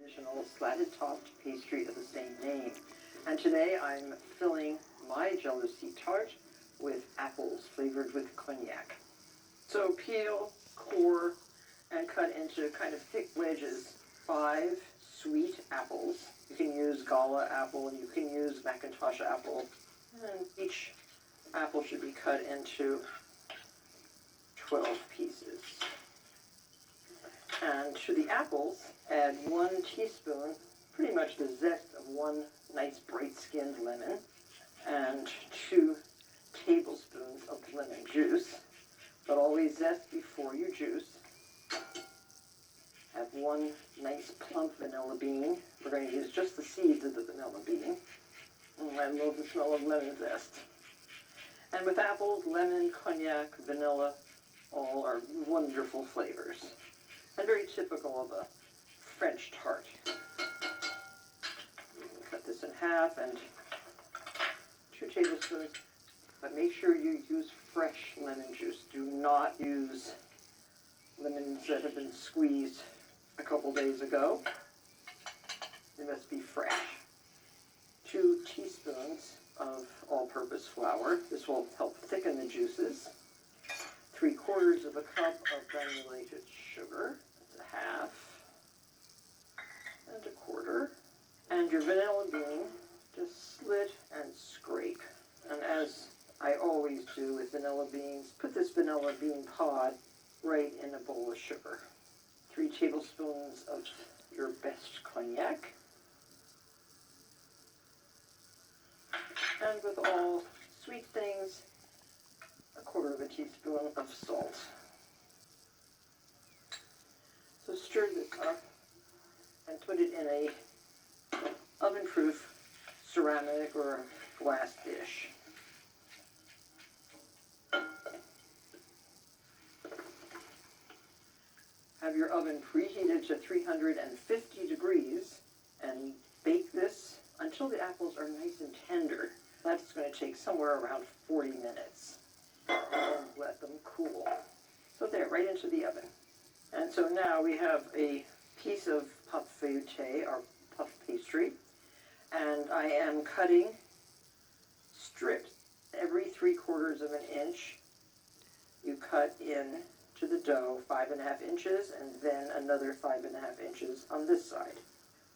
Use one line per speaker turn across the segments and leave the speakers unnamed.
traditional slatted topped pastry of the same name. And today I'm filling my jalousie tart with apples flavored with cognac. So peel, core, and cut into kind of thick wedges 5 sweet apples. You can use Gala apple, you can use Macintosh apple, and each apple should be cut into 12 pieces. And to the apples, add 1 teaspoon, pretty much the zest of 1 nice bright-skinned lemon, and 2 tablespoons of lemon juice, but always zest before you juice. Add 1 nice plump vanilla bean. We're going to use just the seeds of the vanilla bean. I love the smell of lemon zest. And with apples, lemon, cognac, vanilla, all are wonderful flavors, and very typical of a French tart. Cut this in half and 2 tablespoons, but make sure you use fresh lemon juice. Do not use lemons that have been squeezed a couple days ago. They must be fresh. 2 teaspoons of all-purpose flour. This will help thicken the juices. 3/4 of a cup of granulated sugar. That's a half. And a quarter. And your vanilla bean, just slit and scrape. And as I always do with vanilla beans, put this vanilla bean pod right in a bowl of sugar. 3 tablespoons of your best cognac. And with all sweet things, 1/4 teaspoon of salt. So stir this up and put it in a oven-proof ceramic or glass dish. Have your oven preheated to 350 degrees and bake this until the apples are nice and tender. That's going to take somewhere around 40 minutes. And let them cool. So there, right into the oven. And so now we have a piece of puff feuilleté, or puff pastry, and I am cutting strips every 3/4 of an inch. You cut in to the dough 5½ inches, and then another 5½ inches on this side.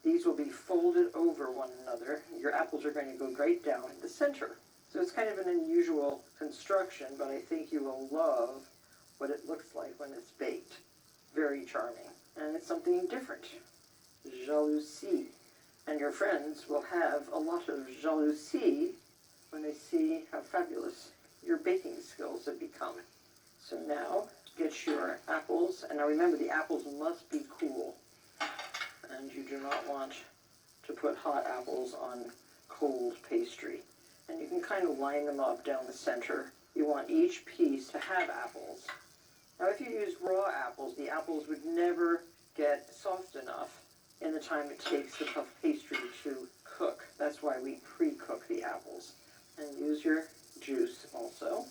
These will be folded over one another. Your apples are going to go right down the center. So it's kind of an unusual construction, but I think you will love what it looks like when it's baked. Very charming. And it's something different. Jalousie. And your friends will have a lot of jalousie when they see how fabulous your baking skills have become. So now, get your apples, and now remember the apples must be cool. And you do not want to put hot apples on cold pastry. And you can kind of line them up down the center. You want each piece to have apples. Now if you use raw apples, the apples would never get soft enough in the time it takes the puff pastry to cook. That's why we pre-cook the apples. And use your juice also.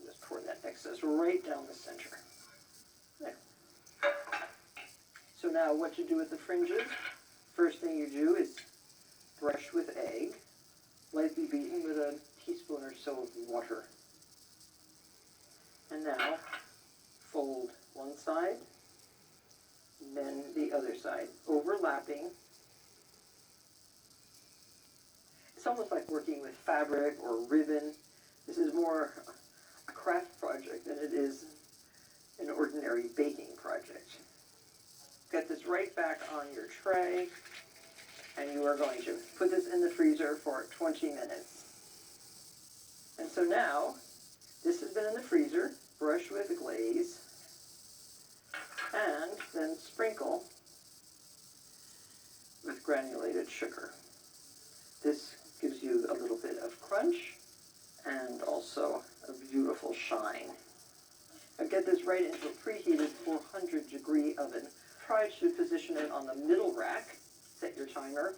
Just pour that excess right down the center. There. So now what to do with the fringes? First thing you do is brush with egg, lightly beaten with a teaspoon or so of water. And now fold one side, then the other side, overlapping. It's almost like working with fabric or ribbon. This is more a craft project than it is an ordinary baking project. Get this right back on your tray, and you are going to put this in the freezer for 20 minutes. And so now, this has been in the freezer. Brush with glaze, and then sprinkle with granulated sugar. This gives you a little bit of crunch and also a beautiful shine. Now get this right into a preheated 400-degree oven. Try to position it on the middle rack. Set your timer.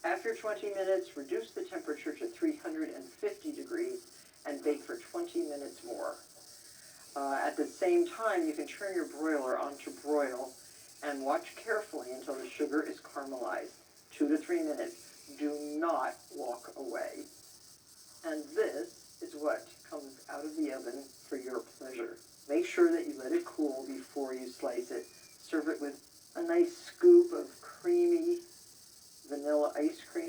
After 20 minutes, reduce the temperature to 350 degrees and bake for 20 minutes more. At the same time, you can turn your broiler on to broil And watch carefully until the sugar is caramelized. 2 to 3 minutes. Do not walk away. And this is what comes out of the oven for your pleasure. Make sure that you let it cool before you slice it. Serve it with a nice scoop of creamy vanilla ice cream.